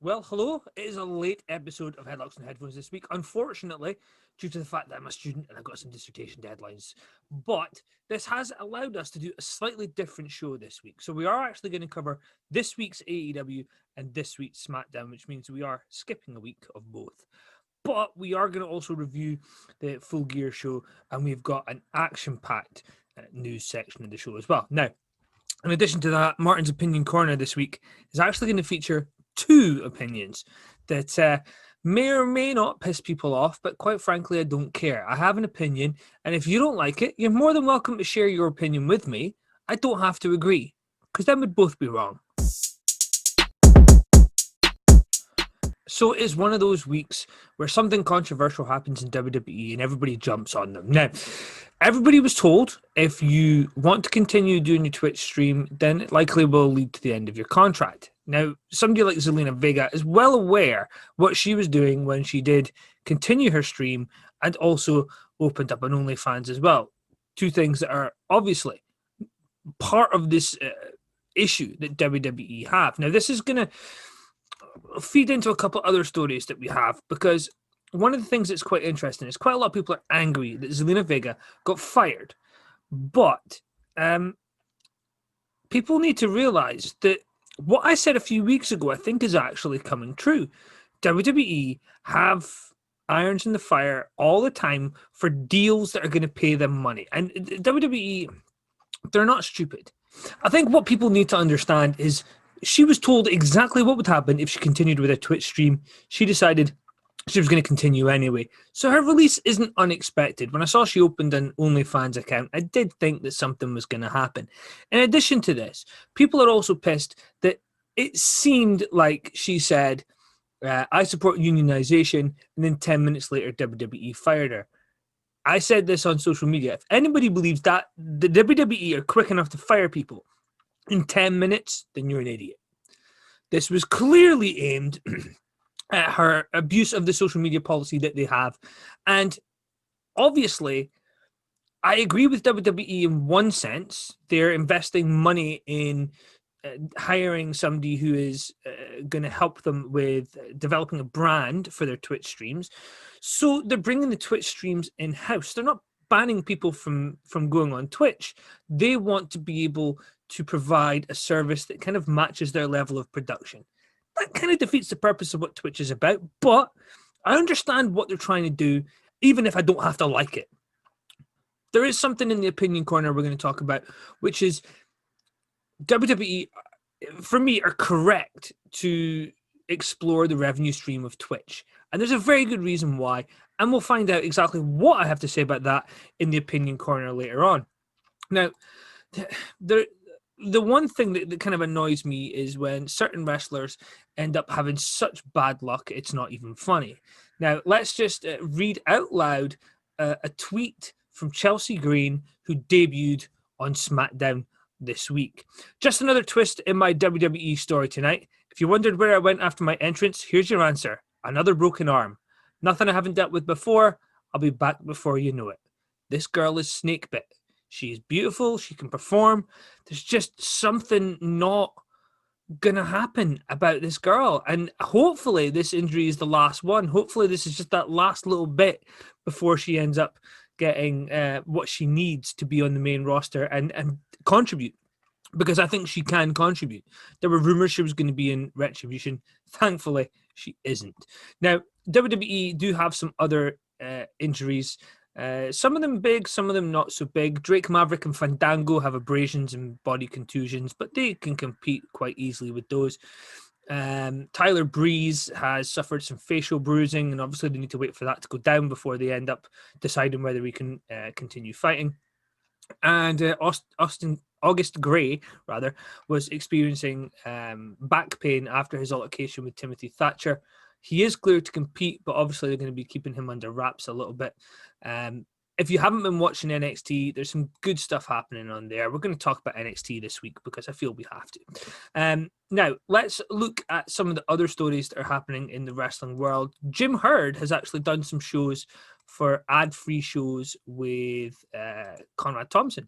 Well, hello. It is a late episode of Headlocks and Headphones this week, unfortunately, due to the fact that I'm a student and I've got some dissertation deadlines. But this has allowed us to do a slightly different show this week. So we are actually going to cover this week's AEW and this week's SmackDown, which means we are skipping a week of both. But we are going to also review the Full Gear show, and we've got an action-packed news section of the show as well. Now, in addition to that, Martin's Opinion Corner this week is actually going to feature two opinions that may or may not piss people off, but quite frankly, I don't care. I have an opinion, and if you don't like it, you're more than welcome to share your opinion with me. I don't have to agree, because then we'd both be wrong. So it is one of those weeks where something controversial happens in WWE and everybody jumps on them. Now, everybody was told if you want to continue doing your Twitch stream, then it likely will lead to the end of your contract. Now, somebody like Zelina Vega is well aware what she was doing when she did continue her stream and also opened up an OnlyFans as well. Two things that are obviously part of this issue that WWE have. Now, this is going to feed into a couple other stories that we have, because one of the things that's quite interesting is quite a lot of people are angry that Zelina Vega got fired, but people need to realize that what I said a few weeks ago I think is actually coming true. WWE have irons in the fire all the time for deals that are going to pay them money, and WWE, they're not stupid. I think what people need to understand is she was told exactly what would happen if she continued with a Twitch stream. She decided she was going to continue anyway. So her release isn't unexpected. When I saw she opened an OnlyFans account, I did think that something was going to happen. In addition to this, people are also pissed that it seemed like she said, I support unionization, and then 10 minutes later, WWE fired her. I said this on social media. If anybody believes that the WWE are quick enough to fire people in 10 minutes, then you're an idiot. This was clearly aimed at her abuse of the social media policy that they have. And obviously, I agree with WWE in one sense. They're investing money in hiring somebody who is going to help them with developing a brand for their Twitch streams. So they're bringing the Twitch streams in-house. They're not banning people from going on Twitch. They want to be able to provide a service that kind of matches their level of production. That kind of defeats the purpose of what Twitch is about, but I understand what they're trying to do, even if I don't have to like it. There is something in the opinion corner we're going to talk about, which is WWE, for me, are correct to explore the revenue stream of Twitch. And there's a very good reason why. And we'll find out exactly what I have to say about that in the opinion corner later on. Now, the one thing that kind of annoys me is when certain wrestlers end up having such bad luck, it's not even funny. Now, let's just read out loud a tweet from Chelsea Green, who debuted on SmackDown this week. Just another twist in my WWE story tonight. If you wondered where I went after my entrance, here's your answer. Another broken arm. Nothing I haven't dealt with before. I'll be back before you know it. This girl is snake bit. She's beautiful. She can perform. There's just something not going to happen about this girl. And hopefully this injury is the last one. Hopefully this is just that last little bit before she ends up getting what she needs to be on the main roster and contribute, because I think she can contribute. There were rumors she was going to be in Retribution. Thankfully, she isn't. Now, WWE do have some other injuries. Some of them big, some of them not so big. Drake Maverick and Fandango have abrasions and body contusions, but they can compete quite easily with those. Tyler Breeze has suffered some facial bruising, and obviously they need to wait for that to go down before they end up deciding whether he can continue fighting. And August Gray, rather, was experiencing back pain after his altercation with Timothy Thatcher. He is cleared to compete, but obviously they're going to be keeping him under wraps a little bit. If you haven't been watching NXT, there's some good stuff happening on there. We're going to talk about NXT this week because I feel we have to. Now, let's look at some of the other stories that are happening in the wrestling world. Jim Herd has actually done some shows for ad-free shows with Conrad Thompson.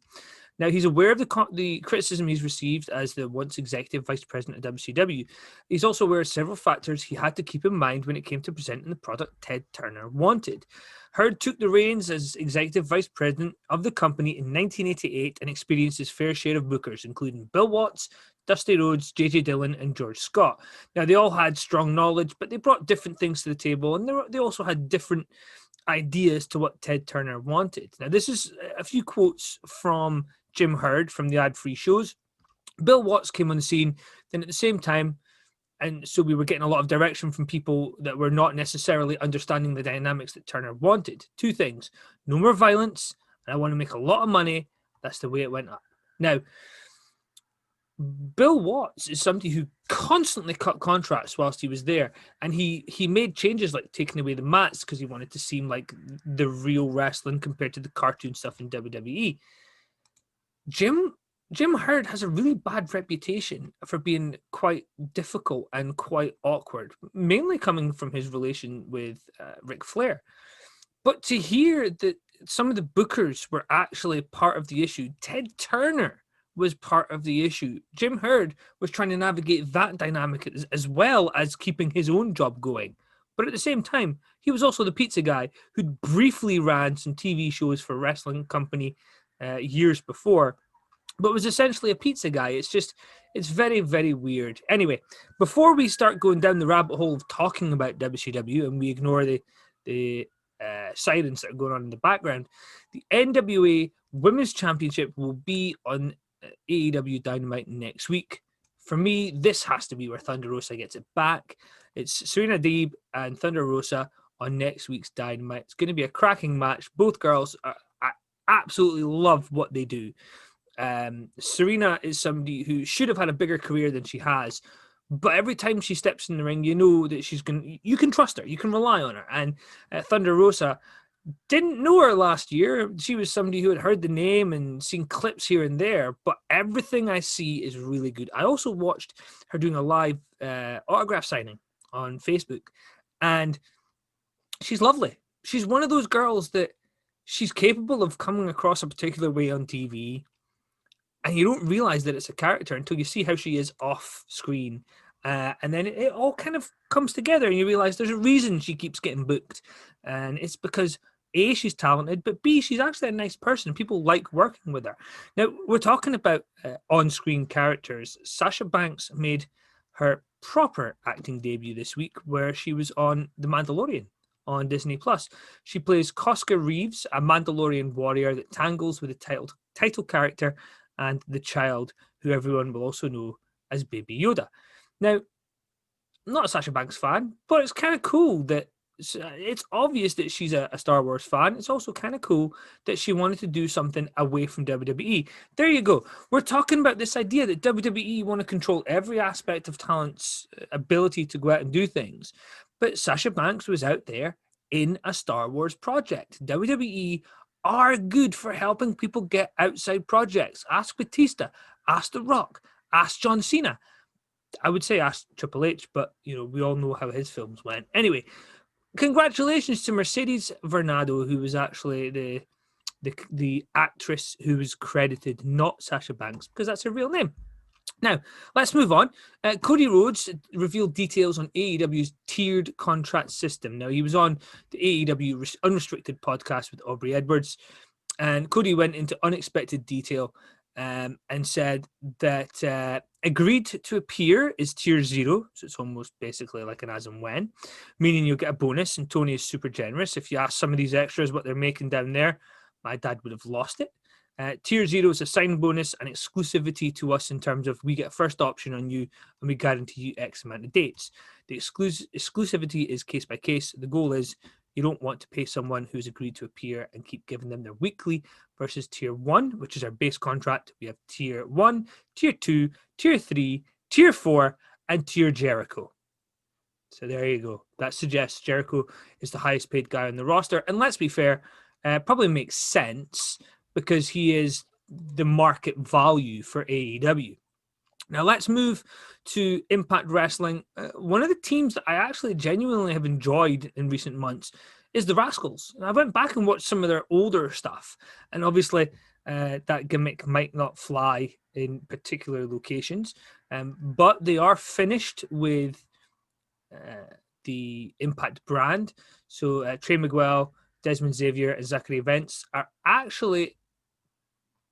Now, he's aware of the criticism he's received as the once executive vice president of WCW. He's also aware of several factors he had to keep in mind when it came to presenting the product Ted Turner wanted. Hurd took the reins as executive vice president of the company in 1988 and experienced his fair share of bookers, including Bill Watts, Dusty Rhodes, J.J. Dillon, and George Scott. Now, they all had strong knowledge, but they brought different things to the table, and they also had different ideas to what Ted Turner wanted. Now, this is a few quotes from Jim Hurd from the ad-free shows. Bill Watts came on the scene, then at the same time, and so we were getting a lot of direction from people that were not necessarily understanding the dynamics that Turner wanted. Two things: no more violence, and I want to make a lot of money. That's the way it went up. Now, Bill Watts is somebody who constantly cut contracts whilst he was there, and he made changes like taking away the mats because he wanted to seem like the real wrestling compared to the cartoon stuff in WWE. Jim Hurd has a really bad reputation for being quite difficult and quite awkward, mainly coming from his relation with Ric Flair. But to hear that some of the bookers were actually part of the issue, Ted Turner was part of the issue. Jim Hurd was trying to navigate that dynamic as well as keeping his own job going. But at the same time, he was also the pizza guy who briefly ran some TV shows for a wrestling company years before, but was essentially a pizza guy. It's very, very weird. Anyway, before we start going down the rabbit hole of talking about WCW and we ignore the sirens that are going on in the background, the NWA Women's Championship will be on AEW Dynamite next week. For me, this has to be where Thunder Rosa gets it back. It's Serena Deeb and Thunder Rosa on next week's Dynamite. It's going to be a cracking match. Both girls I absolutely love what they do. Serena is somebody who should have had a bigger career than she has, but every time she steps in the ring, you know that you can trust her, you can rely on her. And Thunder Rosa, didn't know her last year. She was somebody who had heard the name and seen clips here and there, but everything I see is really good. I also watched her doing a live autograph signing on Facebook, and she's lovely. She's one of those girls that she's capable of coming across a particular way on TV, and you don't realize that it's a character until you see how she is off screen. And then it all kind of comes together and you realize there's a reason she keeps getting booked. And it's because A, she's talented, but B, she's actually a nice person. People like working with her. Now, we're talking about on-screen characters. Sasha Banks made her proper acting debut this week where she was on The Mandalorian on Disney+. She plays Koska Reeves, a Mandalorian warrior that tangles with the title character and the child, who everyone will also know as Baby Yoda. Now, I'm not a Sasha Banks fan, but it's kind of cool that it's obvious that she's a Star Wars fan. It's also kind of cool that she wanted to do something away from WWE. There you go. We're talking about this idea that WWE want to control every aspect of talent's ability to go out and do things. But Sasha Banks was out there in a Star Wars project. WWE are good for helping people get outside projects. Ask Batista, ask The Rock, ask John Cena. I would say ask Triple H, but we all know how his films went. Anyway, congratulations to Mercedes Varnado, who was actually the actress who was credited, not Sasha Banks, because that's her real name. Now, let's move on. Cody Rhodes revealed details on AEW's tiered contract system. Now, he was on the AEW Unrestricted podcast with Aubrey Edwards, and Cody went into unexpected detail and said that agreed to appear is tier 0, so it's almost basically like an as and when, meaning you'll get a bonus, and Tony is super generous. If you ask some of these extras what they're making down there, my dad would have lost it. Tier 0 is a sign bonus and exclusivity to us in terms of we get first option on you and we guarantee you X amount of dates. The exclusivity is case by case. The goal is you don't want to pay someone who's agreed to appear and keep giving them their weekly, versus tier 1, which is our base contract. We have tier 1, tier 2, tier 3, tier 4, and tier Jericho. So there you go. That suggests Jericho is the highest paid guy on the roster. And let's be fair, probably makes sense because he is the market value for AEW. Now let's move to Impact Wrestling. One of the teams that I actually genuinely have enjoyed in recent months is the Rascals. And I went back and watched some of their older stuff. And obviously, that gimmick might not fly in particular locations, but they are finished with the Impact brand. So Trey Miguel, Desmond Xavier, and Zachary Vance are actually,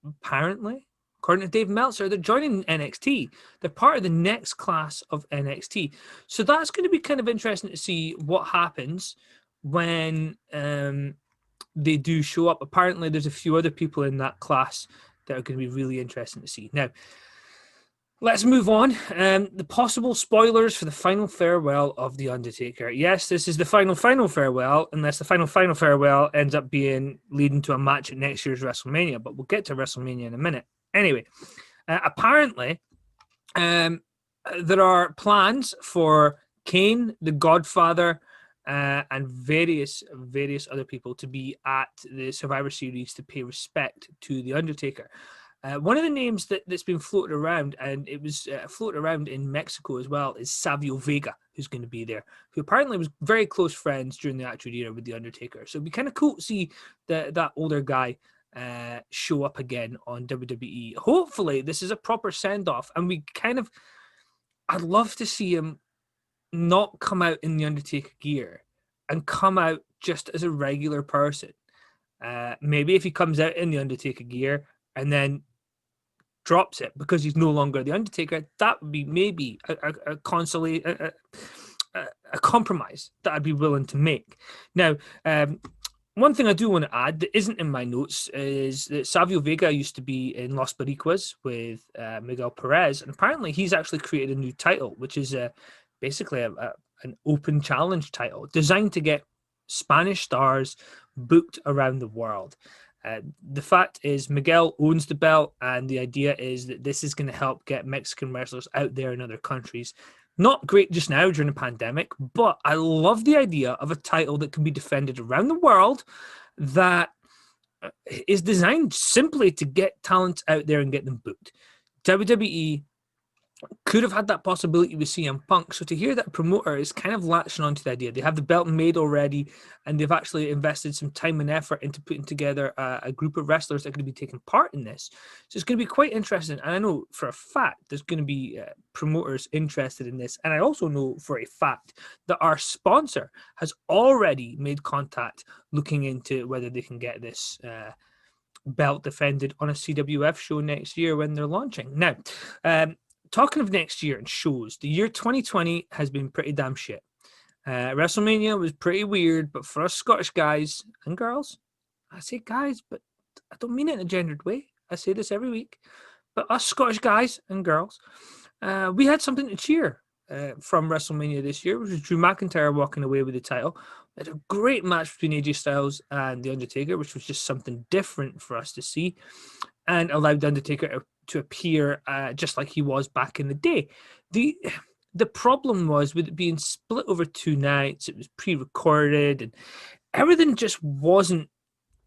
apparently, according to Dave Meltzer, they're joining NXT. They're part of the next class of NXT. So that's going to be kind of interesting to see what happens when they do show up. Apparently, there's a few other people in that class that are going to be really interesting to see. Now, let's move on. The possible spoilers for the final farewell of The Undertaker. Yes, this is the final farewell, unless the final farewell ends up being leading to a match at next year's WrestleMania, but we'll get to WrestleMania in a minute. Anyway, apparently, there are plans for Kane, the Godfather, and various other people to be at the Survivor Series to pay respect to The Undertaker. One of the names that's been floated around, and it was floated around in Mexico as well, is Savio Vega, who's going to be there, who apparently was very close friends during the Attitude Era with The Undertaker. So it'd be kind of cool to see that older guy show up again on WWE. Hopefully, this is a proper send-off, and I'd love to see him not come out in the Undertaker gear and come out just as a regular person. Maybe if he comes out in the Undertaker gear and then drops it because he's no longer the Undertaker, that would be maybe a compromise that I'd be willing to make. Now, one thing I do want to add that isn't in my notes is that Savio Vega used to be in Los Boricuas with Miguel Perez, and apparently he's actually created a new title, which is basically an open challenge title designed to get Spanish stars booked around the world. The fact is Miguel owns the belt, and the idea is that this is going to help get Mexican wrestlers out there in other countries. Not great just now during the pandemic, but I love the idea of a title that can be defended around the world that is designed simply to get talent out there and get them booked. WWE could have had that possibility with CM Punk. So to hear that a promoter is kind of latching onto the idea, they have the belt made already, and they've actually invested some time and effort into putting together a group of wrestlers that are going to be taking part in this. So it's going to be quite interesting. And I know for a fact there's going to be promoters interested in this. And I also know for a fact that our sponsor has already made contact looking into whether they can get this belt defended on a CWF show next year when they're launching. Now, talking of next year and shows, the year 2020 has been pretty damn shit. WrestleMania was pretty weird, but for us Scottish guys and girls, I say guys, but I don't mean it in a gendered way. I say this every week. But us Scottish guys and girls, we had something to cheer from WrestleMania this year, which was Drew McIntyre walking away with the title. We had a great match between AJ Styles and The Undertaker, which was just something different for us to see, and allowed The Undertaker to appear just like he was back in the day. The problem was with it being split over 2 nights, it was pre-recorded, and everything just wasn't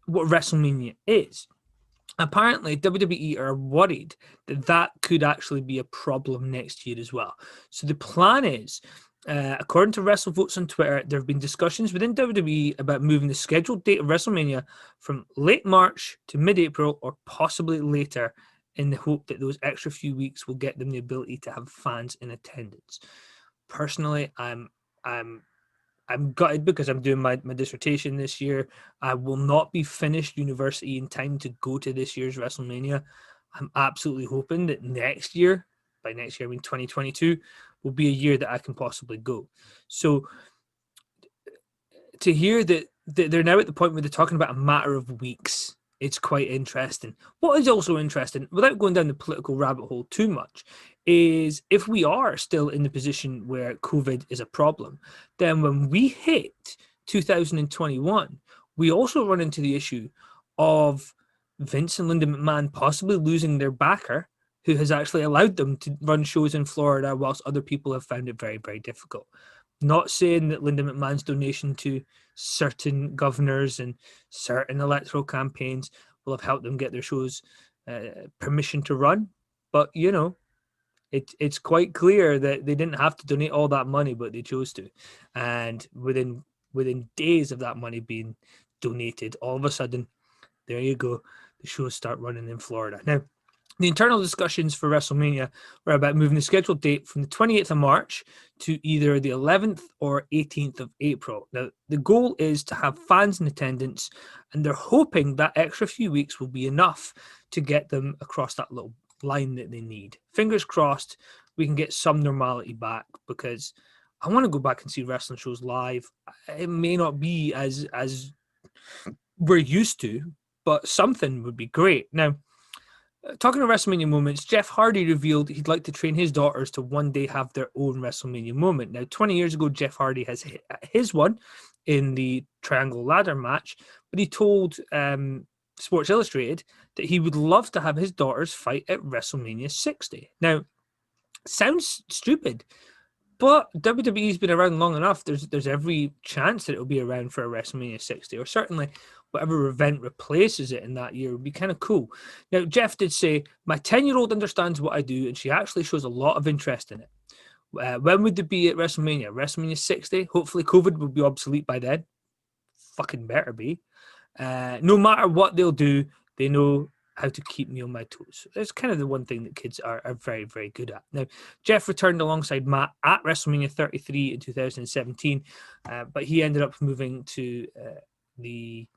what WrestleMania is. Apparently, WWE are worried that could actually be a problem next year as well. So the plan is, according to WrestleVotes on Twitter, there have been discussions within WWE about moving the scheduled date of WrestleMania from late March to mid-April, or possibly later, in the hope that those extra few weeks will get them the ability to have fans in attendance. Personally, I'm gutted because I'm doing my dissertation this year. I will not be finished university in time to go to this year's WrestleMania. I'm absolutely hoping that next year, by next year I mean 2022, will be a year that I can possibly go. So to hear that they're now at the point where they're talking about a matter of weeks, it's quite interesting. What is also interesting, without going down the political rabbit hole too much, is if we are still in the position where COVID is a problem, then when we hit 2021, we also run into the issue of Vince and Linda McMahon possibly losing their backer, who has actually allowed them to run shows in Florida whilst other people have found it very, very difficult. Not saying that Linda McMahon's donation to certain governors and certain electoral campaigns will have helped them get their shows permission to run, but it's quite clear that they didn't have to donate all that money, but they chose to. And within days of that money being donated, all of a sudden, there you go. the shows start running in Florida. Now, the internal discussions for WrestleMania were about moving the scheduled date from the 28th of March to either the 11th or 18th of April. Now, the goal is to have fans in attendance, and they're hoping that extra few weeks will be enough to get them across that little line that they need. Fingers crossed we can get some normality back, because I want to go back and see wrestling shows live. It may not be as we're used to, but something would be great. Now, talking of WrestleMania moments, Jeff Hardy revealed he'd like to train his daughters to one day have their own WrestleMania moment. Now, 20 years ago, Jeff Hardy has hit his one in the Triangle Ladder match, but he told Sports Illustrated that he would love to have his daughters fight at WrestleMania 60. Now, sounds stupid, but WWE's been around long enough. There's every chance that it'll be around for a WrestleMania 60, or certainly whatever event replaces it in that year would be kind of cool. Now, Jeff did say, my 10-year-old understands what I do, and she actually shows a lot of interest in it. When would it be at WrestleMania? WrestleMania 60? Hopefully COVID will be obsolete by then. Fucking better be. No matter what they'll do, they know how to keep me on my toes. That's kind of the one thing that kids are very, very good at. Now, Jeff returned alongside Matt at WrestleMania 33 in 2017, but he ended up moving to the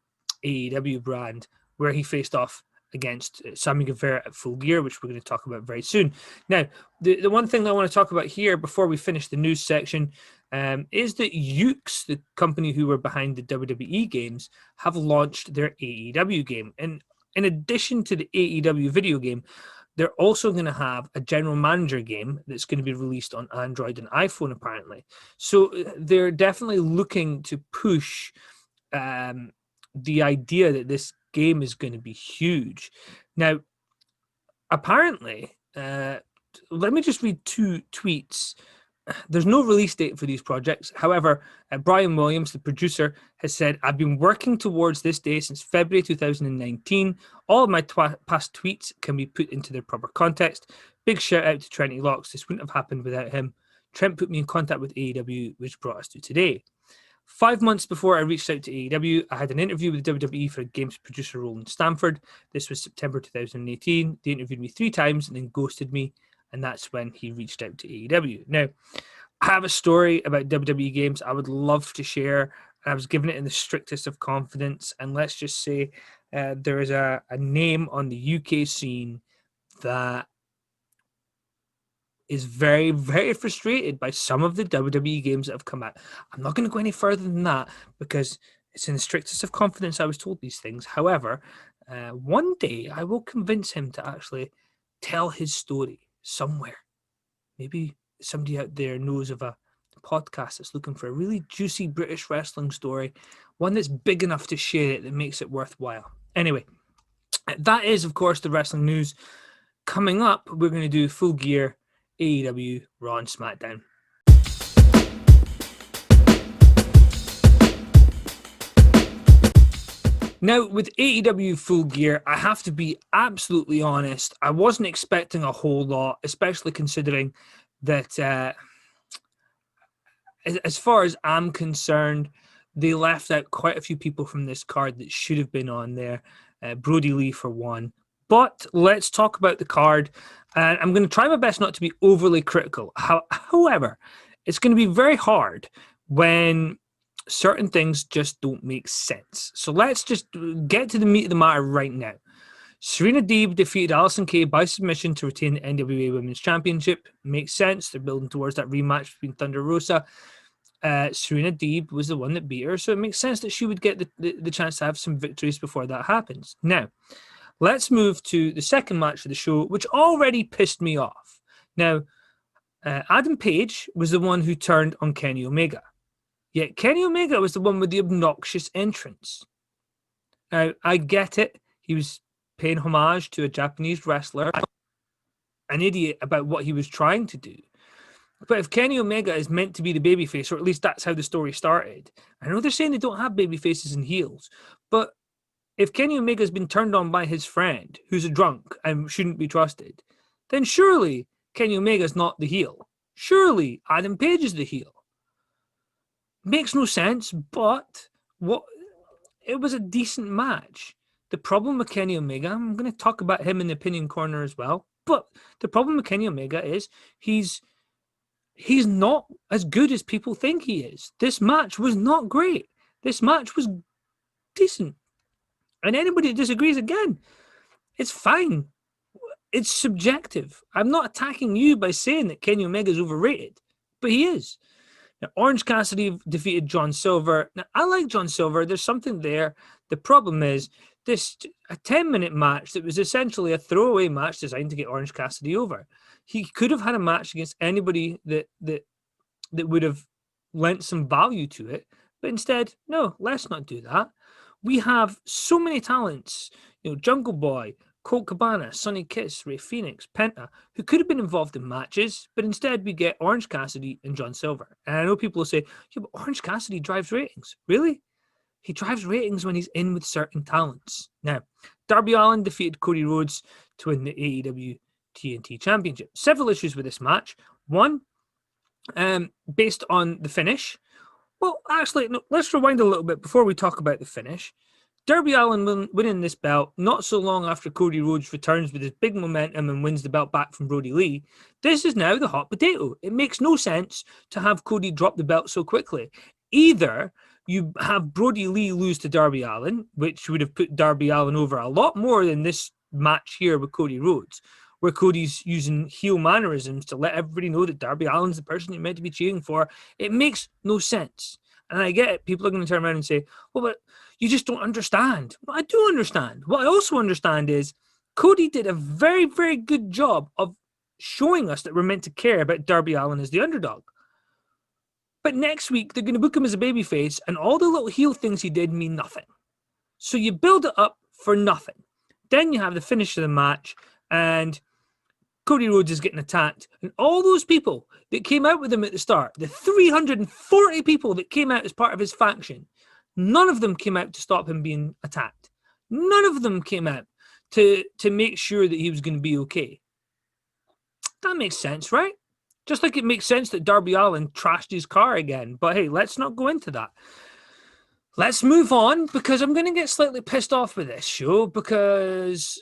AEW brand, where he faced off against Sammy Guevara at Full Gear, which we're going to talk about very soon. Now, the one thing that I want to talk about here before we finish the news section is that Ukes, the company who were behind the WWE games, have launched their AEW game. And in addition to the AEW video game, they're also going to have a general manager game that's going to be released on Android and iPhone, apparently. So they're definitely looking to push the idea that this game is going to be huge. Now, apparently, let me just read two tweets. There's no release date for these projects. However, Brian Williams, the producer, has said, I've been working towards this day since February 2019. All of my past tweets can be put into their proper context. Big shout out to Trenty Locks. This wouldn't have happened without him. Trent put me in contact with AEW, which brought us to today. 5 months before I reached out to AEW, I had an interview with WWE for a games producer role in Stamford. This was September 2018. They interviewed me 3 times and then ghosted me, and that's when he reached out to AEW. Now, I have a story about WWE games I would love to share. I was given it in the strictest of confidence, and let's just say there is a name on the UK scene that is very, very frustrated by some of the WWE games that have come out. I'm not going to go any further than that because it's in the strictest of confidence I was told these things. However, one day I will convince him to actually tell his story somewhere. Maybe somebody out there knows of a podcast that's looking for a really juicy British wrestling story, one that's big enough to share it that makes it worthwhile. Anyway, that is, of course, the wrestling news. Coming up, we're going to do Full Gear, AEW, Raw, and SmackDown. Now, with AEW Full Gear, I have to be absolutely honest. I wasn't expecting a whole lot, especially considering that, as far as I'm concerned, they left out quite a few people from this card that should have been on there. Brody Lee, for one. But let's talk about the card. And I'm going to try my best not to be overly critical. However, it's going to be very hard when certain things just don't make sense. So let's just get to the meat of the matter right now. Serena Deeb defeated Allysin Kay by submission to retain the NWA Women's Championship. Makes sense. They're building towards that rematch between Thunder Rosa. Serena Deeb was the one that beat her, so it makes sense that she would get the chance to have some victories before that happens. Now, let's move to the second match of the show, which already pissed me off. Now, Adam Page was the one who turned on Kenny Omega. Yet Kenny Omega was the one with the obnoxious entrance. Now, I get it. He was paying homage to a Japanese wrestler, an idiot about what he was trying to do. But if Kenny Omega is meant to be the babyface, or at least that's how the story started, I know they're saying they don't have babyfaces and heels, but if Kenny Omega has been turned on by his friend, who's a drunk and shouldn't be trusted, then surely Kenny Omega is not the heel. Surely Adam Page is the heel. Makes no sense, but it was a decent match. The problem with Kenny Omega, I'm going to talk about him in the opinion corner as well, but the problem with Kenny Omega is he's not as good as people think he is. This match was not great. This match was decent. And anybody that disagrees, again, it's fine. It's subjective. I'm not attacking you by saying that Kenny Omega is overrated, but he is. Now, Orange Cassidy defeated John Silver. Now, I like John Silver. There's something there. The problem is this a 10-minute match that was essentially a throwaway match designed to get Orange Cassidy over. He could have had a match against anybody that would have lent some value to it, but instead, no, let's not do that. We have so many talents, Jungle Boy, Colt Cabana, Sonny Kiss, Rey Fenix, Penta, who could have been involved in matches, but instead we get Orange Cassidy and John Silver. And I know people will say, yeah, but Orange Cassidy drives ratings. Really? He drives ratings when he's in with certain talents. Now, Darby Allin defeated Cody Rhodes to win the AEW TNT Championship. Several issues with this match. One, based on the finish. Well, actually, no, let's rewind a little bit before we talk about the finish. Darby Allin winning this belt not so long after Cody Rhodes returns with his big momentum and wins the belt back from Brody Lee. This is now the hot potato. It makes no sense to have Cody drop the belt so quickly. Either you have Brody Lee lose to Darby Allin, which would have put Darby Allin over a lot more than this match here with Cody Rhodes, where Cody's using heel mannerisms to let everybody know that Darby Allin's the person you're meant to be cheering for. It makes no sense. And I get it. People are going to turn around and say, well, but you just don't understand. Well, I do understand. What I also understand is Cody did a very, very good job of showing us that we're meant to care about Darby Allin as the underdog. But next week, they're going to book him as a babyface, and all the little heel things he did mean nothing. So you build it up for nothing. Then you have the finish of the match, and Cody Rhodes is getting attacked. And all those people that came out with him at the start, the 340 people that came out as part of his faction, none of them came out to stop him being attacked. None of them came out to make sure that he was going to be okay. That makes sense, right? Just like it makes sense that Darby Allin trashed his car again. But hey, let's not go into that. Let's move on, because I'm going to get slightly pissed off with this show, because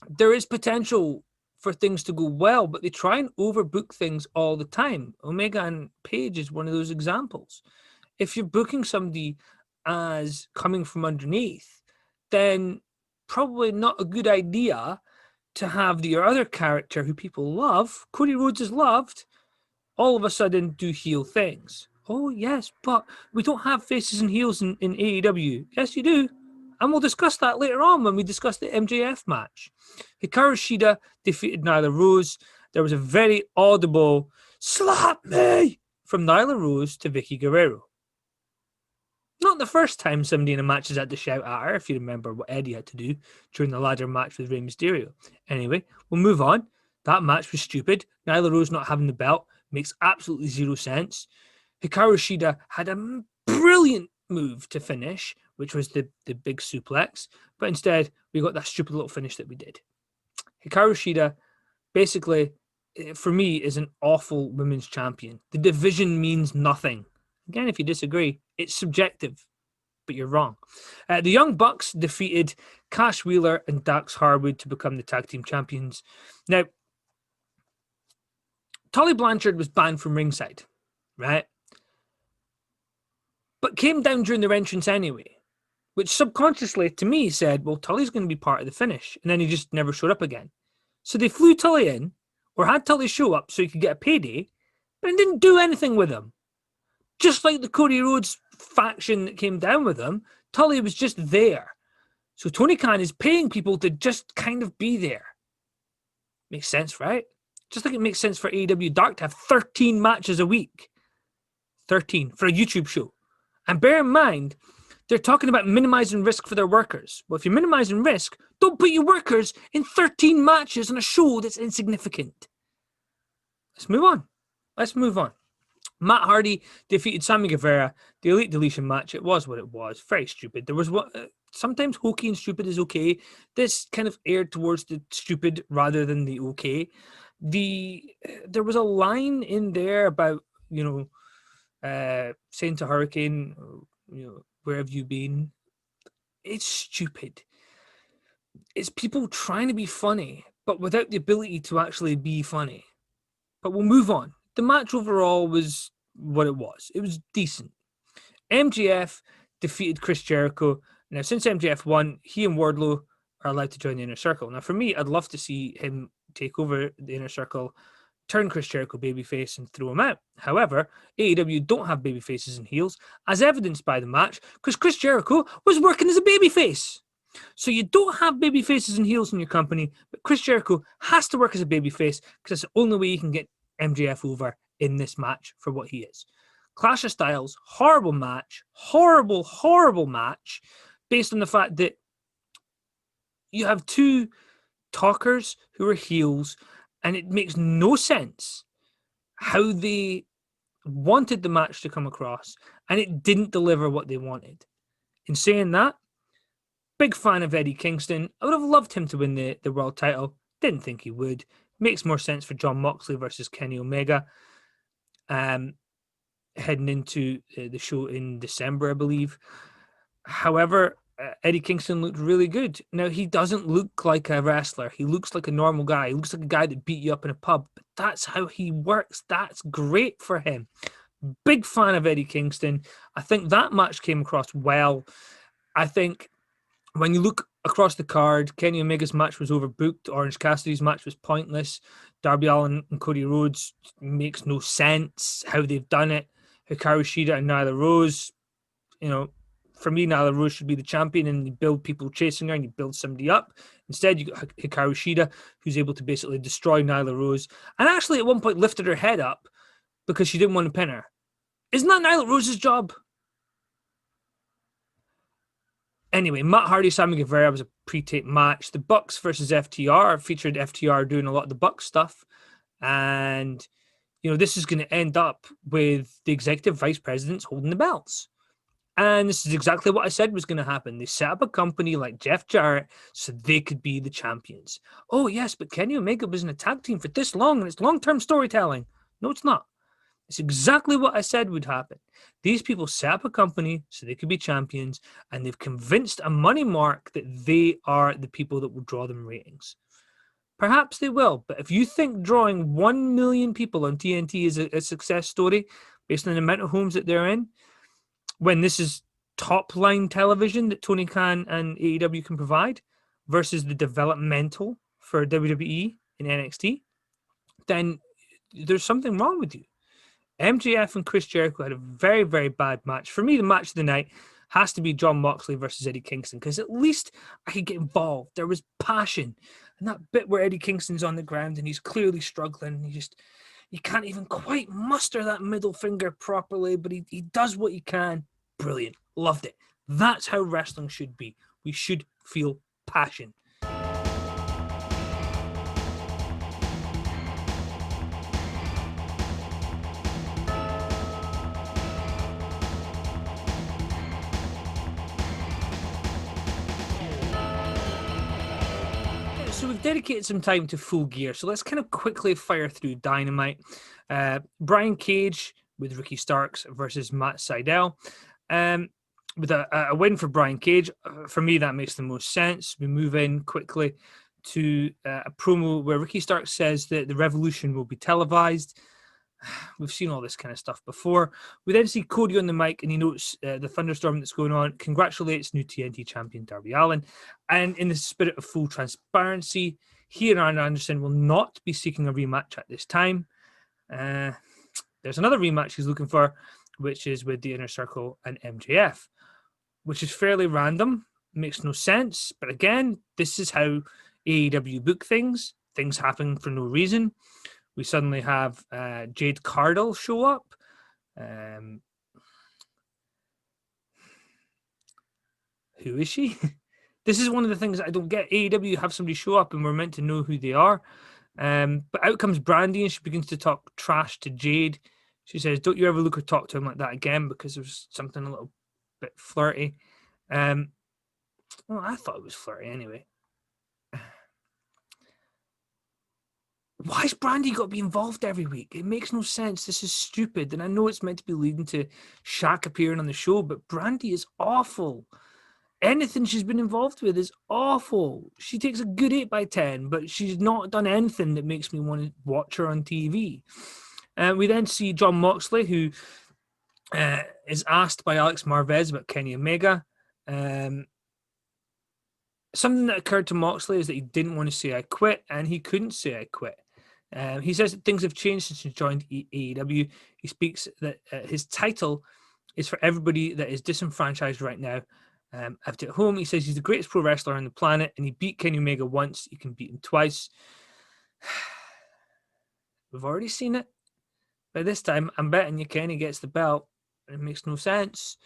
there is potential for things to go well, but they try and overbook things all the time. Omega and Page is one of those examples. If you're booking somebody as coming from underneath, then probably not a good idea to have your other character who people love, Cody Rhodes is loved, all of a sudden do heel things. Oh, yes, but we don't have faces and heels in AEW. Yes, you do. And we'll discuss that later on when we discuss the MJF match. Hikaru Shida defeated Nyla Rose. There was a very audible "slap me" from Nyla Rose to Vicky Guerrero. Not the first time somebody in a match has had to shout at her, if you remember what Eddie had to do during the ladder match with Rey Mysterio. Anyway, we'll move on. That match was stupid. Nyla Rose not having the belt makes absolutely zero sense. Hikaru Shida had a brilliant move to finish, which was the big suplex, but instead we got that stupid little finish that we did. Hikaru Shida, basically, for me, is an awful women's champion. The division means nothing. Again, if you disagree, it's subjective, but you're wrong. The Young Bucks defeated Cash Wheeler and Dax Harwood to become the tag team champions. Now, Tully Blanchard was banned from ringside, right? But came down during their entrance anyway, which subconsciously to me said, well, Tully's going to be part of the finish. And then he just never showed up again. So they flew Tully in, or had Tully show up so he could get a payday, but it didn't do anything with him. Just like the Cody Rhodes faction that came down with him, Tully was just there. So Tony Khan is paying people to just kind of be there. Makes sense, right? Just like it makes sense for AEW Dark to have 13 matches a week. 13 for a YouTube show. And bear in mind, they're talking about minimizing risk for their workers. Well, if you're minimizing risk, don't put your workers in 13 matches on a show that's insignificant. Let's move on. Matt Hardy defeated Sammy Guevara. The Elite Deletion match, it was what it was. Very stupid. There was sometimes hokey and stupid is okay. This kind of aired towards the stupid rather than the okay. There was a line in there about, saying to Hurricane, where have you been? It's stupid. It's people trying to be funny, but without the ability to actually be funny. But we'll move on. The match overall was what it was. It was decent. MJF defeated Chris Jericho. Now, since MJF won, he and Wardlow are allowed to join the Inner Circle. Now, for me, I'd love to see him take over the Inner Circle, turn Chris Jericho babyface, and throw him out. However, AEW don't have babyfaces and heels, as evidenced by the match, because Chris Jericho was working as a babyface. So you don't have baby faces and heels in your company, but Chris Jericho has to work as a baby face because that's the only way you can get MJF over in this match for what he is. Clash of Styles, horrible match, horrible match, based on the fact that you have two talkers who are heels, and it makes no sense how they wanted the match to come across, and it didn't deliver what they wanted. In saying that, big fan of Eddie Kingston. I would have loved him to win the world title. Didn't think he would. Makes more sense for Jon Moxley versus Kenny Omega. Heading into the show in December, I believe. However, Eddie Kingston looked really good. Now, he doesn't look like a wrestler. He looks like a normal guy. He looks like a guy that beat you up in a pub. But that's how he works. That's great for him. Big fan of Eddie Kingston. I think that match came across well. I think when you look across the card, Kenny Omega's match was overbooked. Orange Cassidy's match was pointless. Darby Allin and Cody Rhodes makes no sense how they've done it. Hikaru Shida and Nyla Rose, for me, Nyla Rose should be the champion, and you build people chasing her and you build somebody up. Instead, you got Hikaru Shida, who's able to basically destroy Nyla Rose, and actually at one point lifted her head up because she didn't want to pin her. Isn't that Nyla Rose's job? Anyway, Matt Hardy, Sammy Guevara was a pre-tape match. The Bucks versus FTR featured FTR doing a lot of the Bucks stuff. And, this is going to end up with the executive vice presidents holding the belts. And this is exactly what I said was going to happen. They set up a company like Jeff Jarrett so they could be the champions. Oh, yes, but Kenny Omega was in a tag team for this long, and it's long-term storytelling. No, it's not. It's exactly what I said would happen. These people set up a company so they could be champions, and they've convinced a money mark that they are the people that will draw them ratings. Perhaps they will, but if you think drawing 1 million people on TNT is a success story based on the amount of homes that they're in, when this is top-line television that Tony Khan and AEW can provide versus the developmental for WWE and NXT, then there's something wrong with you. MJF and Chris Jericho had a very, very bad match. For me, the match of the night has to be Jon Moxley versus Eddie Kingston, because at least I could get involved. There was passion. And that bit where Eddie Kingston's on the ground and he's clearly struggling. He can't even quite muster that middle finger properly, but he does what he can. Brilliant. Loved it. That's how wrestling should be. We should feel passion. So we've dedicated some time to Full Gear, so let's kind of quickly fire through Dynamite. Brian Cage with Ricky Starks versus Matt Sydal. With a win for Brian Cage. For me, that makes the most sense. We move in quickly to a promo where Ricky Starks says that the Revolution will be televised. We've seen all this kind of stuff before. We then see Cody on the mic, and he notes the thunderstorm that's going on, congratulates new TNT champion Darby Allin, and in the spirit of full transparency, he and Arn Anderson will not be seeking a rematch at this time. There's another rematch he's looking for, which is with the Inner Circle and MJF, which is fairly random, makes no sense, but again, this is how AEW book things. Things happen for no reason. We suddenly have Jade Cargill show up. Who is she? This is one of the things I don't get. AEW have somebody show up and we're meant to know who they are. But out comes Brandy and she begins to talk trash to Jade. She says, don't you ever look or talk to him like that again, because there's something a little bit flirty. Well, I thought it was flirty anyway. Why's Brandy got to be involved every week? It makes no sense. This is stupid. And I know it's meant to be leading to Shaq appearing on the show, but Brandy is awful. anything she's been involved with is awful. She takes a good 8x10, but she's not done anything that makes me want to watch her on TV. We then see John Moxley, who is asked by Alex Marvez about Kenny Omega. Something that occurred to Moxley is that he didn't want to say I quit, and he couldn't say I quit. He says that things have changed since he joined AEW. He speaks that his title is for everybody that is disenfranchised right now. Out at home, he says he's the greatest pro wrestler on the planet, and he beat Kenny Omega once. You can beat him twice. We've already seen it. By this time, I'm betting you Kenny gets the belt. It makes no sense.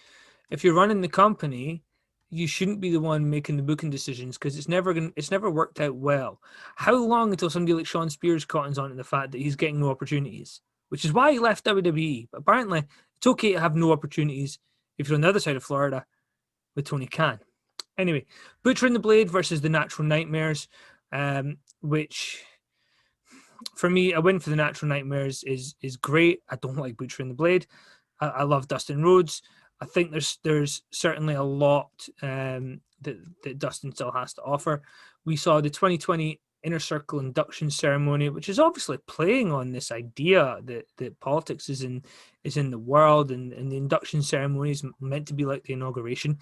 If you're running the company, you shouldn't be the one making the booking decisions, because it's never worked out well. How long until somebody like Sean Spears cottons on to the fact that he's getting no opportunities, which is why he left WWE. But apparently, it's okay to have no opportunities if you're on the other side of Florida with Tony Khan. Anyway, Butcher and the Blade versus the Natural Nightmares, which for me, a win for the Natural Nightmares is great. I don't like Butcher and the Blade. I love Dustin Rhodes. I think there's certainly a lot that Dustin still has to offer. We saw the 2020 Inner Circle induction ceremony, which is obviously playing on this idea that politics is in the world, and the induction ceremony is meant to be like the inauguration.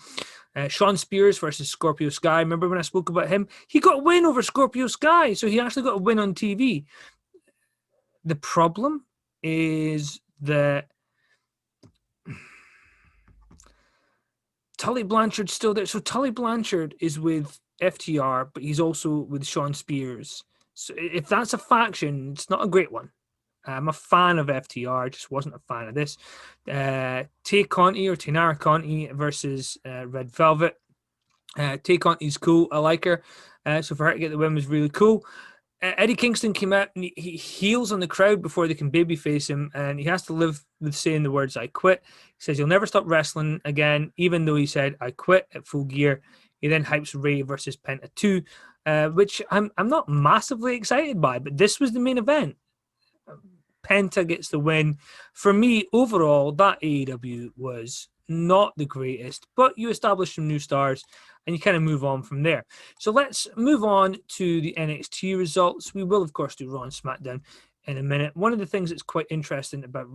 Sean Spears versus Scorpio Sky. Remember when I spoke about him? He got a win over Scorpio Sky, so he actually got a win on TV. The problem is that Tully Blanchard's still there. So Tully Blanchard is with FTR, but he's also with Sean Spears. So if that's a faction, it's not a great one. I'm a fan of FTR, just wasn't a fan of this. Tay Conti or Taynara Conti versus Red Velvet. Tay Conti's cool. I like her. So for her to get the win was really cool. Eddie Kingston came out and he heals on the crowd before they can babyface him, and he has to live with saying the words "I quit." He says he'll never stop wrestling again, even though he said "I quit" at Full Gear. He then hypes Ray versus Penta 2, which I'm not massively excited by, but this was the main event. Penta gets the win. For me, overall, that AEW was not the greatest, but you establish some new stars and you kind of move on from there. So let's move on to the NXT results. We will, of course, do Raw and SmackDown in a minute. One of the things that's quite interesting about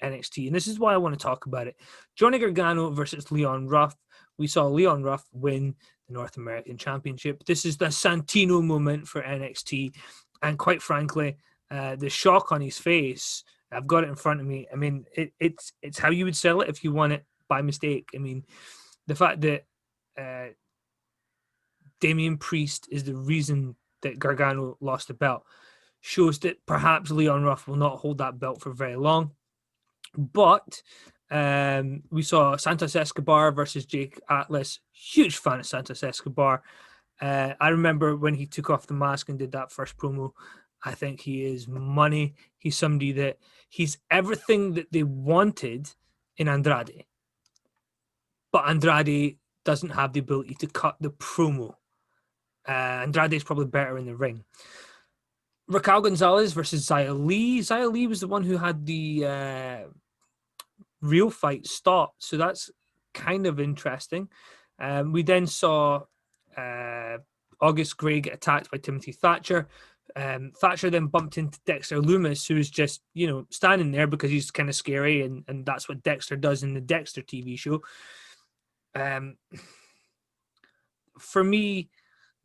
NXT, and this is why I want to talk about it, Johnny Gargano versus Leon Ruff. We saw Leon Ruff win the North American Championship. This is the Santino moment for NXT, and quite frankly, the shock on his face, I've got it in front of me. I mean, it's how you would sell it if you won it by mistake. I mean, the fact that Damian Priest is the reason that Gargano lost the belt shows that perhaps Leon Ruff will not hold that belt for very long. But we saw Santos Escobar versus Jake Atlas. Huge fan of Santos Escobar. I remember when he took off the mask and did that first promo. I think he is money. He's somebody that he's everything that they wanted in Andrade. But Andrade doesn't have the ability to cut the promo. Andrade is probably better in the ring. Raquel Gonzalez versus Xia Li. Xia Li was the one who had the real fight stopped. So that's kind of interesting. We then saw August Gray get attacked by Timothy Thatcher. Thatcher then bumped into Dexter Lumis, who's just, standing there because he's kind of scary, and that's what Dexter does in the Dexter TV show. For me,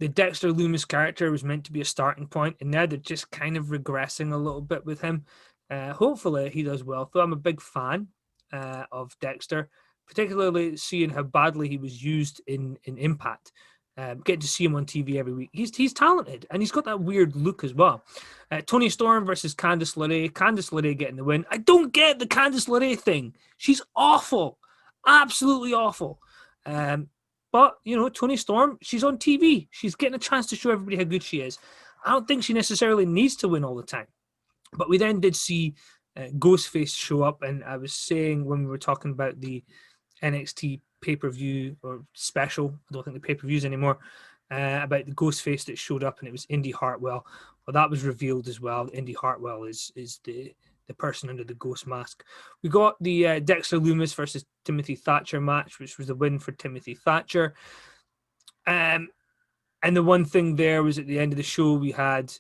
the Dexter Lumis character was meant to be a starting point, and now they're just kind of regressing a little bit with him. Hopefully he does well, though I'm a big fan of Dexter, particularly seeing how badly he was used in Impact. Getting to see him on TV every week. He's talented, and he's got that weird look as well. Toni Storm versus Candice LeRae. Candice LeRae getting the win. I don't get the Candice LeRae thing. She's awful. Absolutely awful. But, Toni Storm, she's on TV. She's getting a chance to show everybody how good she is. I don't think she necessarily needs to win all the time. But we then did see Ghostface show up, and I was saying when we were talking about the NXT pay-per-view or special, I don't think the pay-per-views anymore, about the Ghostface that showed up, and it was Indy Hartwell. Well, that was revealed as well. Indy Hartwell is the person under the ghost mask. We got the Dexter Lumis versus Timothy Thatcher match, which was a win for Timothy Thatcher. And the one thing there was at the end of the show, we had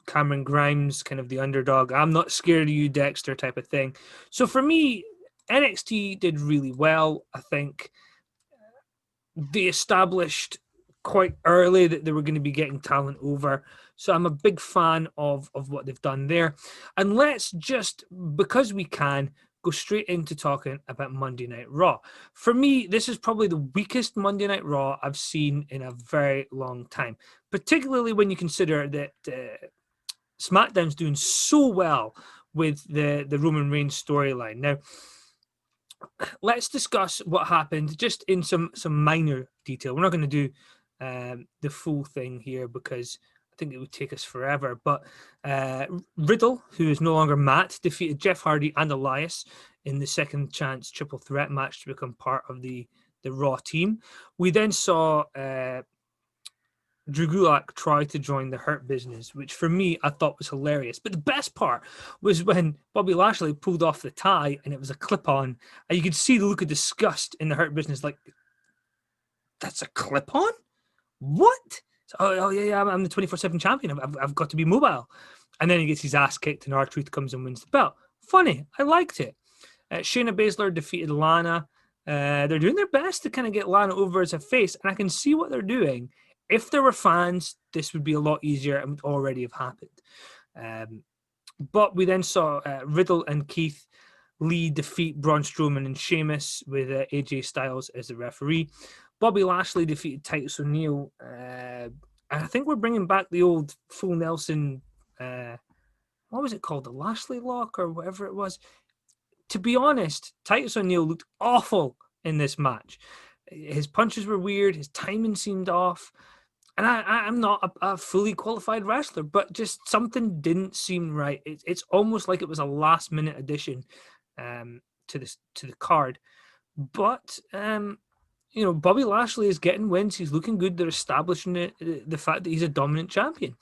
Cameron Grimes, kind of the underdog. I'm not scared of you, Dexter, type of thing. So for me, NXT did really well. I think they established quite early that they were going to be getting talent over. So I'm a big fan of what they've done there. And let's just, because we can, go straight into talking about Monday Night Raw. For me, this is probably the weakest Monday Night Raw I've seen in a very long time, particularly when you consider that SmackDown's doing so well with the Roman Reigns storyline. Now, let's discuss what happened just in some minor detail. We're not going to do the full thing here because I think it would take us forever. But Riddle, who is no longer Matt, defeated Jeff Hardy and Elias in the second chance triple threat match to become part of the Raw team. We then saw Drew Gulak try to join the Hurt Business, which for me, I thought was hilarious. But the best part was when Bobby Lashley pulled off the tie and it was a clip-on, and you could see the look of disgust in the Hurt Business, like, that's a clip-on? What? So, oh yeah, I'm the 24/7 champion. I've got to be mobile. And then he gets his ass kicked and R-Truth comes and wins the belt. Funny. I liked it. Shayna Baszler defeated Lana. They're doing their best to kind of get Lana over as a face, and I can see what they're doing. If there were fans, this would be a lot easier and would already have happened. But we then saw Riddle and Keith Lee defeat Braun Strowman and Sheamus with AJ Styles as the referee. Bobby Lashley defeated Titus O'Neil. And I think we're bringing back the old Full Nelson, what was it called? The Lashley lock or whatever it was. To be honest, Titus O'Neil looked awful in this match. His punches were weird. His timing seemed off. And I'm not a fully qualified wrestler, but just something didn't seem right. It's almost like it was a last-minute addition to the card. But Bobby Lashley is getting wins. He's looking good. They're establishing the fact that he's a dominant champion.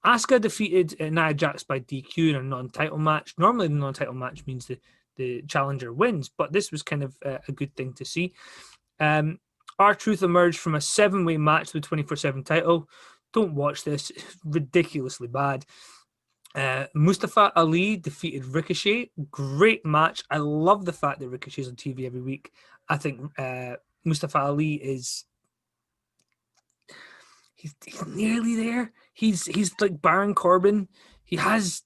Asuka defeated Nia Jax by DQ in a non-title match. Normally, the non-title match means the challenger wins, but this was kind of a good thing to see. R-Truth emerged from a 7-way match with the 24/7 title. Don't watch this. It's ridiculously bad. Mustafa Ali defeated Ricochet. Great match. I love the fact that Ricochet's on TV every week. I think Mustafa Ali is... He's nearly there. He's like Baron Corbin. He has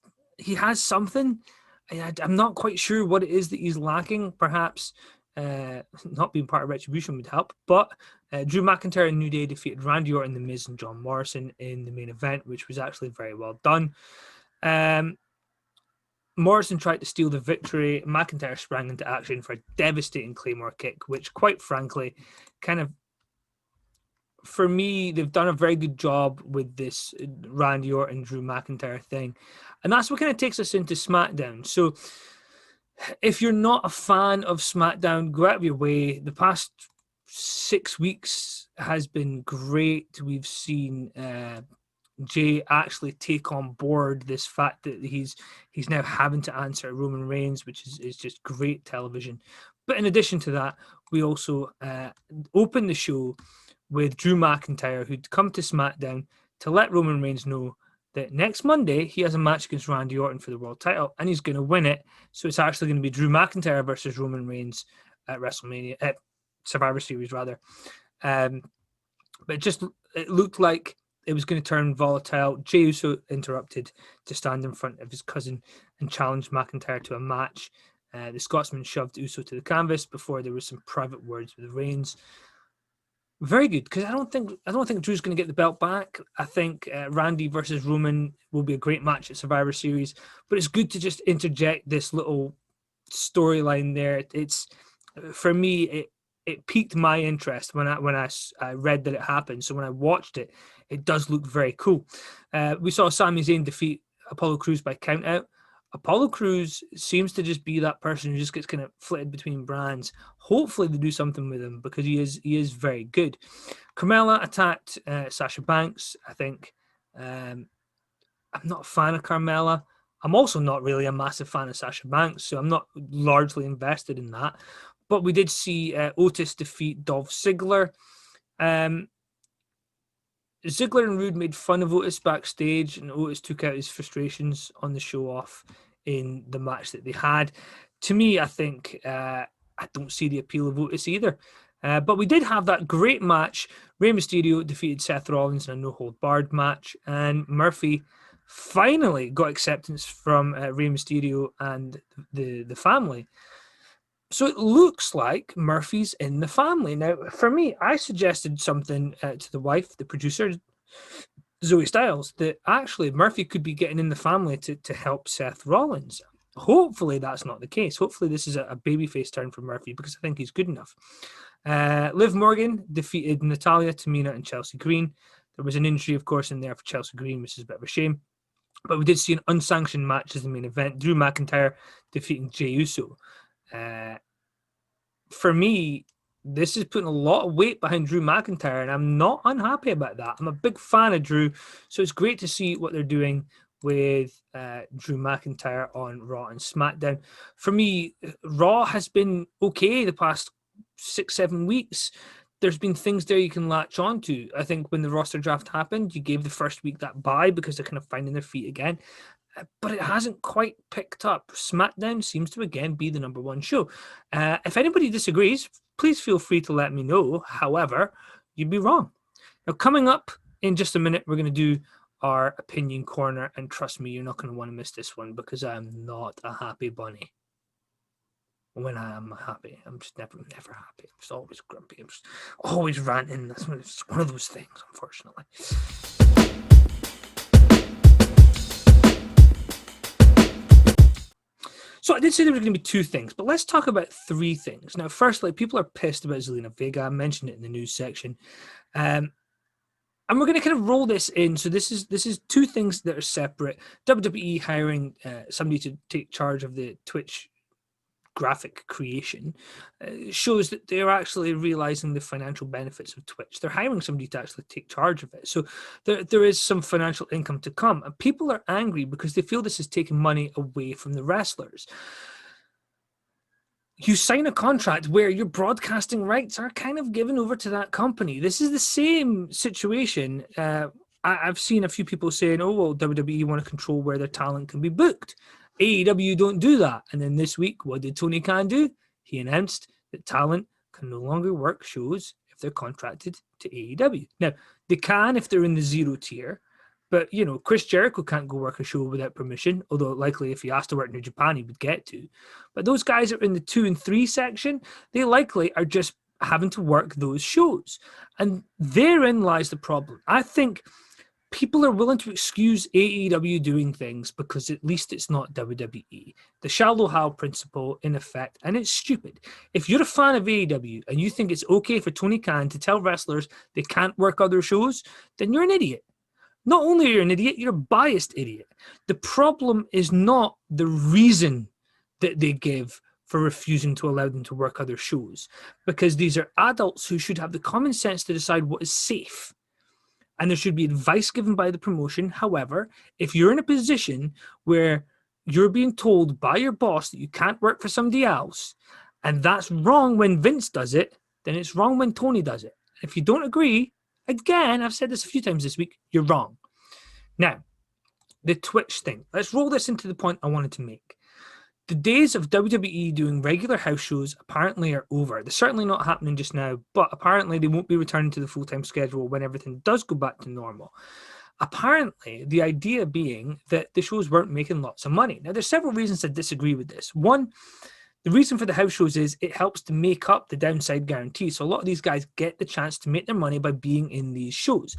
something. I'm not quite sure what it is that he's lacking. Perhaps not being part of Retribution would help. But Drew McIntyre and New Day defeated Randy Orton, The Miz, and John Morrison in the main event, which was actually very well done. Morrison tried to steal the victory. McIntyre sprang into action for a devastating Claymore kick, which, quite frankly, kind of, for me, they've done a very good job with this Randy Orton, Drew McIntyre thing. And that's what kind of takes us into SmackDown. So if you're not a fan of SmackDown, go out of your way. The past 6 weeks has been great. We've seen Jay actually take on board this fact that he's now having to answer Roman Reigns, which is just great television. But in addition to that, we also opened the show with Drew McIntyre, who'd come to SmackDown to let Roman Reigns know that next Monday he has a match against Randy Orton for the world title, and he's going to win it. So it's actually going to be Drew McIntyre versus Roman Reigns at WrestleMania, at Survivor Series rather. But it looked like it was going to turn volatile. Jey Uso interrupted to stand in front of his cousin and challenge McIntyre to a match. The Scotsman shoved Uso to the canvas before there was some private words with Reigns. Very good, because I don't think Drew's going to get the belt back. I think Randy versus Roman will be a great match at Survivor Series, but it's good to just interject this little storyline there. It's, for me, it piqued my interest when I read that it happened. So when I watched it, it does look very cool. We saw Sami Zayn defeat Apollo Crews by countout. Apollo Crews seems to just be that person who just gets kind of flitted between brands. Hopefully they do something with him because he is very good. Carmella attacked Sasha Banks. I think I'm not a fan of Carmella. I'm also not really a massive fan of Sasha Banks, so I'm not largely invested in that. But we did see Otis defeat Dolph Ziggler. Ziggler and Rude made fun of Otis backstage, and Otis took out his frustrations on the show off in the match that they had. To me, I think I don't see the appeal of Otis either. But we did have that great match. Rey Mysterio defeated Seth Rollins in a no-hold-barred match, and Murphy finally got acceptance from Rey Mysterio and the family. So it looks like Murphy's in the family. Now, for me, I suggested something to the wife, the producer, Zoe Styles, that actually Murphy could be getting in the family to help Seth Rollins. Hopefully that's not the case. Hopefully this is a babyface turn for Murphy, because I think he's good enough. Liv Morgan defeated Natalya, Tamina, and Chelsea Green. There was an injury, of course, in there for Chelsea Green, which is a bit of a shame. But we did see an unsanctioned match as the main event. Drew McIntyre defeating Jey Uso. For me, this is putting a lot of weight behind Drew McIntyre, and I'm not unhappy about that. I'm a big fan of Drew, so it's great to see what they're doing with Drew McIntyre on Raw and SmackDown. For me, Raw has been okay the past 6-7 weeks. There's been things there you can latch on to. I think when the roster draft happened, you gave the first week that bye because they're kind of finding their feet again. But it hasn't quite picked up. SmackDown seems to again be the number one show. If anybody disagrees, please feel free to let me know. However, you'd be wrong. Now, coming up in just a minute, we're going to do our opinion corner, and trust me, you're not going to want to miss this one, because I'm not a happy bunny. When I am happy, I'm just never happy. I'm just always grumpy. I'm just always ranting. That's one of those things, unfortunately. So I did say there was going to be 2 things, but let's talk about 3 things. Now, firstly, people are pissed about Zelina Vega. I mentioned it in the news section. And we're going to kind of roll this in. So this is 2 things that are separate. WWE hiring somebody to take charge of the Twitch graphic creation shows that they're actually realizing the financial benefits of Twitch. They're hiring somebody to actually take charge of it. So there is some financial income to come. And people are angry because they feel this is taking money away from the wrestlers. You sign a contract where your broadcasting rights are kind of given over to that company. This is the same situation. I've seen a few people saying, oh, well, WWE want to control where their talent can be booked. AEW don't do that. And then this week, what did Tony Khan do? He announced that talent can no longer work shows if they're contracted to AEW. Now, they can if they're in the 0 tier, but, Chris Jericho can't go work a show without permission, although likely if he asked to work New Japan, he would get to. But those guys that are in the 2 and 3 section, they likely are just having to work those shows. And therein lies the problem. I think people are willing to excuse AEW doing things because at least it's not WWE. The shallow Hal principle, in effect, and it's stupid. If you're a fan of AEW and you think it's okay for Tony Khan to tell wrestlers they can't work other shows, then you're an idiot. Not only are you an idiot, you're a biased idiot. The problem is not the reason that they give for refusing to allow them to work other shows, because these are adults who should have the common sense to decide what is safe. And there should be advice given by the promotion. However, if you're in a position where you're being told by your boss that you can't work for somebody else, and that's wrong when Vince does it, then it's wrong when Tony does it. If you don't agree, again, I've said this a few times this week, you're wrong. Now, the Twitch thing. Let's roll this into the point I wanted to make. The days of WWE doing regular house shows apparently are over. They're certainly not happening just now, but apparently they won't be returning to the full-time schedule when everything does go back to normal. Apparently, the idea being that the shows weren't making lots of money. Now, there's several reasons I disagree with this. One, the reason for the house shows is it helps to make up the downside guarantee. So a lot of these guys get the chance to make their money by being in these shows.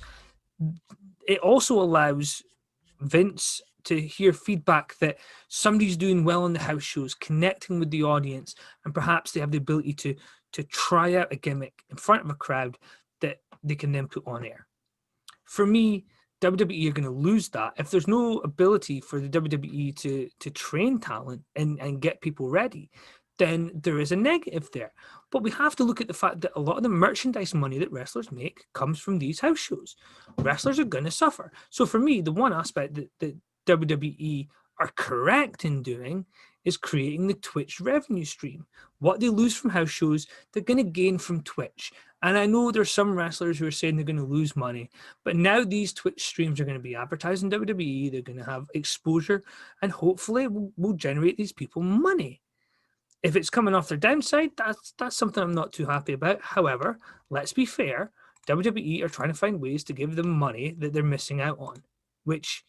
It also allows Vince to hear feedback that somebody's doing well on the house shows, connecting with the audience, and perhaps they have the ability to try out a gimmick in front of a crowd that they can then put on air. For me, WWE are going to lose that. If there's no ability for the WWE to train talent and get people ready, then there is a negative there. But we have to look at the fact that a lot of the merchandise money that wrestlers make comes from these house shows. Wrestlers are going to suffer. So for me, the one aspect that WWE are correct in doing is creating the Twitch revenue stream. What they lose from house shows, they're going to gain from Twitch. And I know there's some wrestlers who are saying they're going to lose money, but now these Twitch streams are going to be advertising WWE. They're going to have exposure, and hopefully will generate these people money. If it's coming off their downside, that's something I'm not too happy about. However, let's be fair, WWE are trying to find ways to give them money that they're missing out on, which,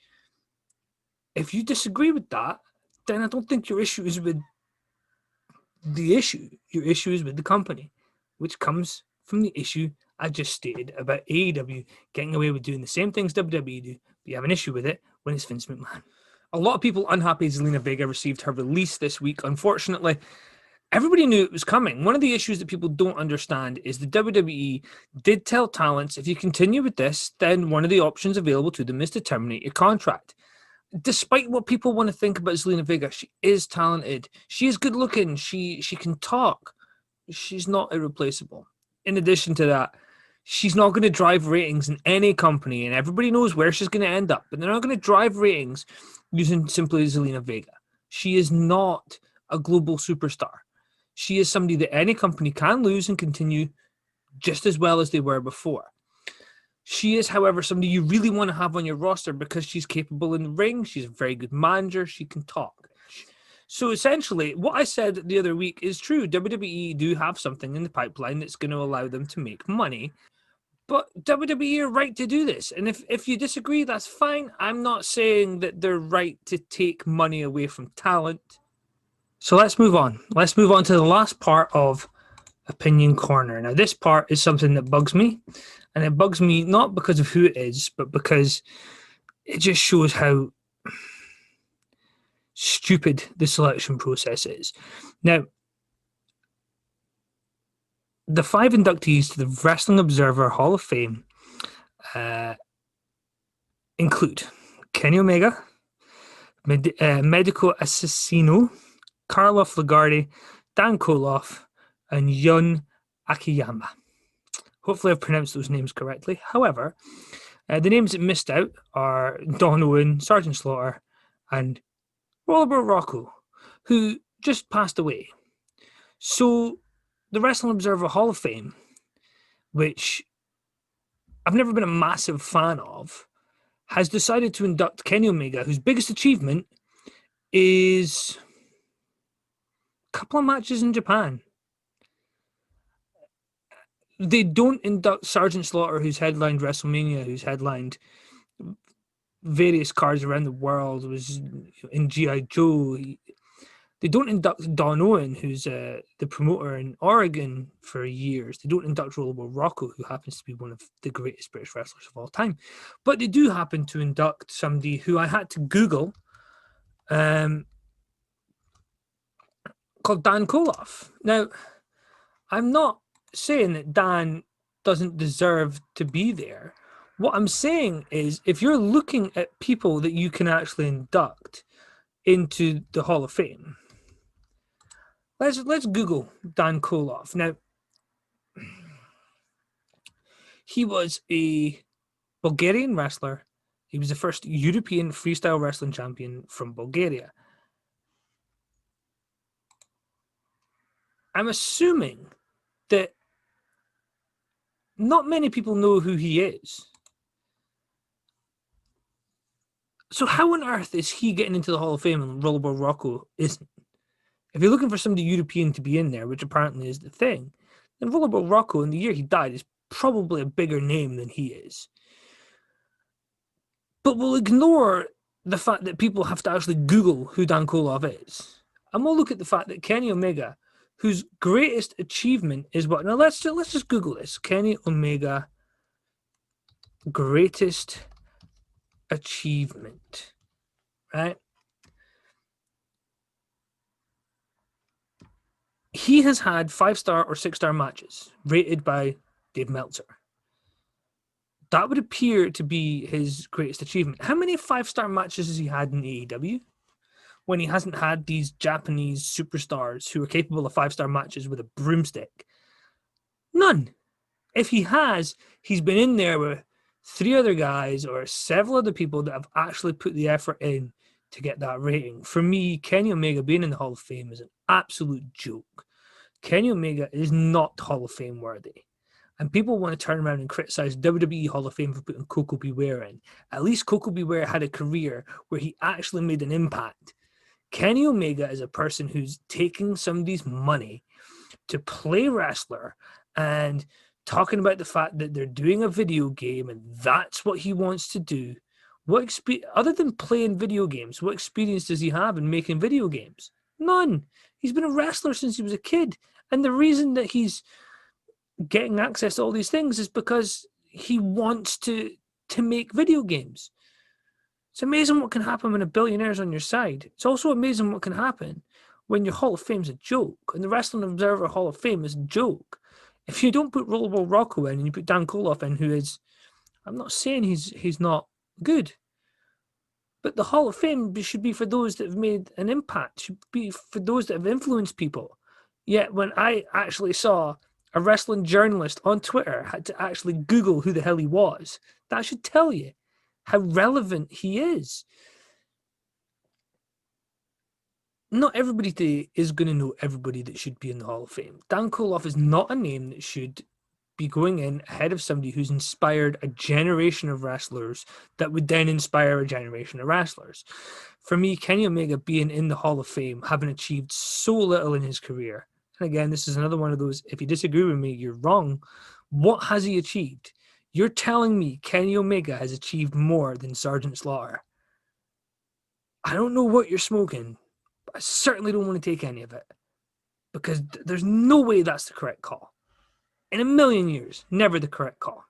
if you disagree with that, then I don't think your issue is with the issue. Your issue is with the company, which comes from the issue I just stated about AEW getting away with doing the same things WWE do, but you have an issue with it when it's Vince McMahon. A lot of people unhappy Zelina Vega received her release this week. Unfortunately, everybody knew it was coming. One of the issues that people don't understand is the WWE did tell talents, if you continue with this, then one of the options available to them is to terminate your contract. Despite what people want to think about Zelina Vega, she is talented. She is good looking. She can talk. She's not irreplaceable. In addition to that, she's not going to drive ratings in any company, and everybody knows where she's going to end up. But they're not going to drive ratings using simply Zelina Vega. She is not a global superstar. She is somebody that any company can lose and continue just as well as they were before. She is, however, somebody you really want to have on your roster because she's capable in the ring. She's a very good manager. She can talk. So essentially, what I said the other week is true. WWE do have something in the pipeline that's going to allow them to make money. But WWE are right to do this. And if you disagree, that's fine. I'm not saying that they're right to take money away from talent. So let's move on. Let's move on to the last part of Opinion Corner. Now, this part is something that bugs me. And it bugs me not because of who it is, but because it just shows how stupid the selection process is. Now, the 5 inductees to the Wrestling Observer Hall of Fame include Kenny Omega, Medico Assassino, Karloff Lagarde, Dan Koloff, and Yun Akiyama. Hopefully I've pronounced those names correctly. However, the names that missed out are Don Owen, Sergeant Slaughter, and Robert Rocco, who just passed away. So the Wrestling Observer Hall of Fame, which I've never been a massive fan of, has decided to induct Kenny Omega, whose biggest achievement is a couple of matches in Japan. They don't induct Sergeant Slaughter, who's headlined WrestleMania, who's headlined various cards around the world, was in G.I. Joe. They don't induct Don Owen, who's the promoter in Oregon for years. They don't induct Rollerball Rocco, who happens to be one of the greatest British wrestlers of all time. But they do happen to induct somebody who I had to Google, called Dan Koloff. Now, I'm not saying that Dan doesn't deserve to be there. What I'm saying is, if you're looking at people that you can actually induct into the Hall of Fame, let's Google Dan Koloff. Now, he was a Bulgarian wrestler. He was the first European freestyle wrestling champion from Bulgaria. I'm assuming that not many people know who he is. So how on earth is he getting into the Hall of Fame and Rollerball Rocco isn't? If you're looking for somebody European to be in there, which apparently is the thing, then Rollerball Rocco, in the year he died, is probably a bigger name than he is. But we'll ignore the fact that people have to actually Google who Dan Koloff is. And we'll look at the fact that Kenny Omega, whose greatest achievement is what? Now let's just Google this. Kenny Omega, greatest achievement, right? He has had 5-star or 6-star matches rated by Dave Meltzer. That would appear to be his greatest achievement. How many 5-star matches has he had in AEW when he hasn't had these Japanese superstars who are capable of 5-star matches with a broomstick? None. If he has, he's been in there with 3 other guys or several other people that have actually put the effort in to get that rating. For me, Kenny Omega being in the Hall of Fame is an absolute joke. Kenny Omega is not Hall of Fame worthy. And people want to turn around and criticize WWE Hall of Fame for putting Koko B. Ware in. At least Koko B. Ware had a career where he actually made an impact. Kenny Omega is a person who's taking somebody's money to play wrestler and talking about the fact that they're doing a video game and that's what he wants to do. Other than playing video games, what experience does he have in making video games? None. He's been a wrestler since he was a kid. And the reason that he's getting access to all these things is because he wants to make video games. It's amazing what can happen when a billionaire's on your side. It's also amazing what can happen when your Hall of Fame's a joke and the Wrestling Observer Hall of Fame is a joke. If you don't put Rollerball Rocco in and you put Dan Koloff in, who is, I'm not saying he's not good, but the Hall of Fame should be for those that have made an impact, should be for those that have influenced people. Yet when I actually saw a wrestling journalist on Twitter had to actually Google who the hell he was, that should tell you how relevant he is. Not everybody today is going to know everybody that should be in the Hall of Fame. Dan Koloff is not a name that should be going in ahead of somebody who's inspired a generation of wrestlers that would then inspire a generation of wrestlers. For me, Kenny Omega being in the Hall of Fame, having achieved so little in his career, and again, this is another one of those, if you disagree with me, you're wrong. What has he achieved? You're telling me Kenny Omega has achieved more than Sergeant Slaughter. I don't know what you're smoking, but I certainly don't want to take any of it because there's no way that's the correct call. In a million years, never the correct call.